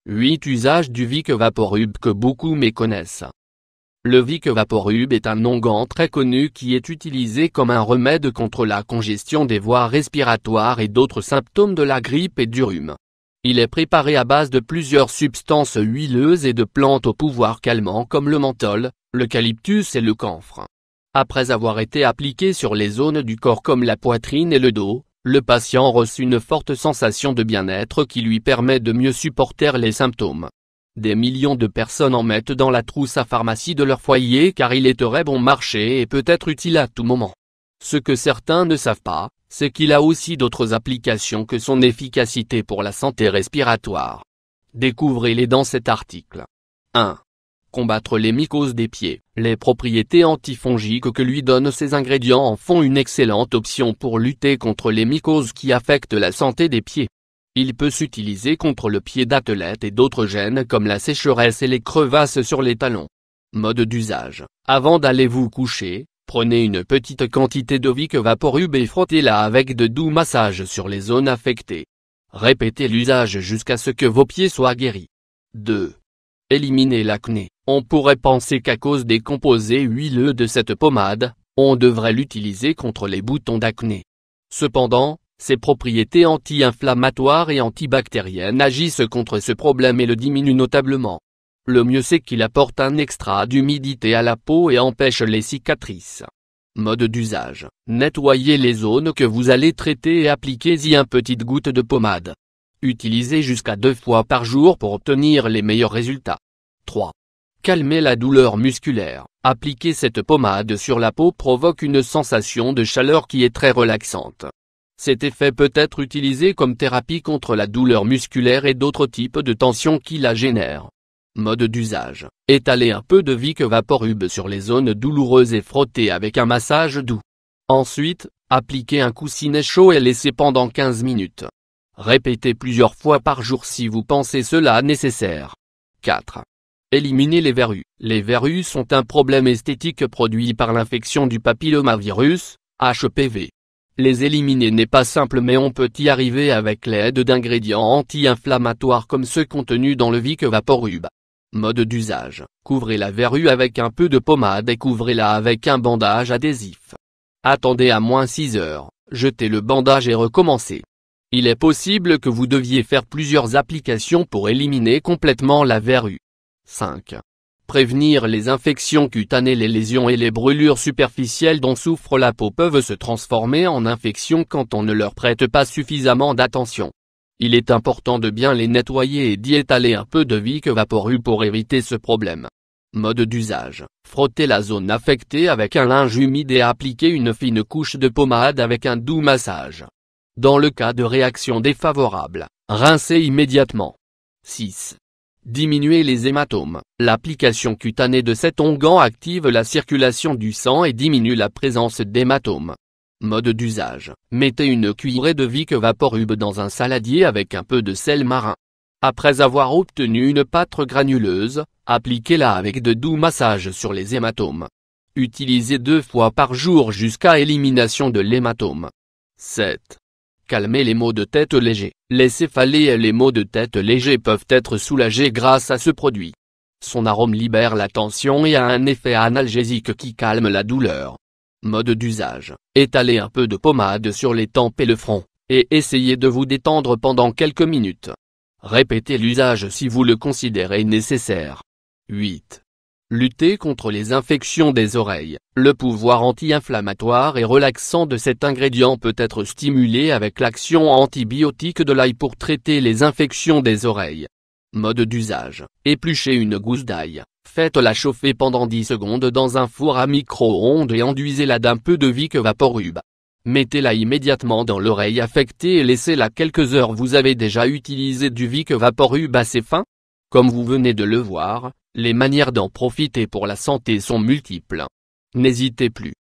8 usages du Vic Vaporub que beaucoup méconnaissent. Le Vic Vaporub est un onguent très connu qui est utilisé comme un remède contre la congestion des voies respiratoires et d'autres symptômes de la grippe et du rhume. Il est préparé à base de plusieurs substances huileuses et de plantes au pouvoir calmant comme le menthol, l'eucalyptus et le camphre. Après avoir été appliqué sur les zones du corps comme la poitrine et le dos, le patient reçut une forte sensation de bien-être qui lui permet de mieux supporter les symptômes. Des millions de personnes en mettent dans la trousse à pharmacie de leur foyer car il est très bon marché et peut être utile à tout moment. Ce que certains ne savent pas, c'est qu'il a aussi d'autres applications que son efficacité pour la santé respiratoire. Découvrez-les dans cet article. 1. Combattre les mycoses des pieds. Les propriétés antifongiques que lui donnent ces ingrédients en font une excellente option pour lutter contre les mycoses qui affectent la santé des pieds. Il peut s'utiliser contre le pied d'athlète et d'autres gènes comme la sécheresse et les crevasses sur les talons. Mode d'usage. Avant d'aller vous coucher, prenez une petite quantité de Vic Vaporub et frottez-la avec de doux massages sur les zones affectées. Répétez l'usage jusqu'à ce que vos pieds soient guéris. 2. Éliminer l'acné. On pourrait penser qu'à cause des composés huileux de cette pommade, on devrait l'utiliser contre les boutons d'acné. Cependant, ses propriétés anti-inflammatoires et antibactériennes agissent contre ce problème et le diminuent notablement. Le mieux c'est qu'il apporte un extra d'humidité à la peau et empêche les cicatrices. Mode d'usage. Nettoyez les zones que vous allez traiter et appliquez-y une petite goutte de pommade. Utilisez jusqu'à 2 fois par jour pour obtenir les meilleurs résultats. 3. Calmer la douleur musculaire. Appliquer cette pommade sur la peau provoque une sensation de chaleur qui est très relaxante. Cet effet peut être utilisé comme thérapie contre la douleur musculaire et d'autres types de tensions qui la génèrent. Mode d'usage. Étalez un peu de Vic Vaporub sur les zones douloureuses et frottez avec un massage doux. Ensuite, appliquez un coussinet chaud et laissez pendant 15 minutes. Répétez plusieurs fois par jour si vous pensez cela nécessaire. 4. Éliminer les verrues. Les verrues sont un problème esthétique produit par l'infection du papillomavirus, HPV. Les éliminer n'est pas simple mais on peut y arriver avec l'aide d'ingrédients anti-inflammatoires comme ceux contenus dans le Vic Vaporub. Mode d'usage. Couvrez la verrue avec un peu de pommade et couvrez-la avec un bandage adhésif. Attendez à moins 6 heures, jetez le bandage et recommencez. Il est possible que vous deviez faire plusieurs applications pour éliminer complètement la verrue. 5. Prévenir les infections cutanées. Les lésions et les brûlures superficielles dont souffre la peau peuvent se transformer en infections quand on ne leur prête pas suffisamment d'attention. Il est important de bien les nettoyer et d'y étaler un peu de Vic Vaporub pour éviter ce problème. Mode d'usage. Frottez la zone affectée avec un linge humide et appliquez une fine couche de pommade avec un doux massage. Dans le cas de réaction défavorable, rincez immédiatement. 6. Diminuer les hématomes. L'application cutanée de cet onguent active la circulation du sang et diminue la présence d'hématomes. Mode d'usage. Mettez une cuillerée de Vic Vaporub dans un saladier avec un peu de sel marin. Après avoir obtenu une pâte granuleuse, appliquez-la avec de doux massages sur les hématomes. Utilisez 2 fois par jour jusqu'à élimination de l'hématome. 7. Calmer les maux de tête légers. Les céphalées et les maux de tête légers peuvent être soulagés grâce à ce produit. Son arôme libère la tension et a un effet analgésique qui calme la douleur. Mode d'usage. Étalez un peu de pommade sur les tempes et le front, et essayez de vous détendre pendant quelques minutes. Répétez l'usage si vous le considérez nécessaire. 8. Lutter contre les infections des oreilles. Le pouvoir anti-inflammatoire et relaxant de cet ingrédient peut être stimulé avec l'action antibiotique de l'ail pour traiter les infections des oreilles. Mode d'usage. Épluchez une gousse d'ail, faites-la chauffer pendant 10 secondes dans un four à micro-ondes et enduisez-la d'un peu de Vic Vaporub. Mettez-la immédiatement dans l'oreille affectée et laissez-la quelques heures. Vous avez déjà utilisé du Vic Vaporub assez fin? Comme vous venez de le voir, les manières d'en profiter pour la santé sont multiples. N'hésitez plus.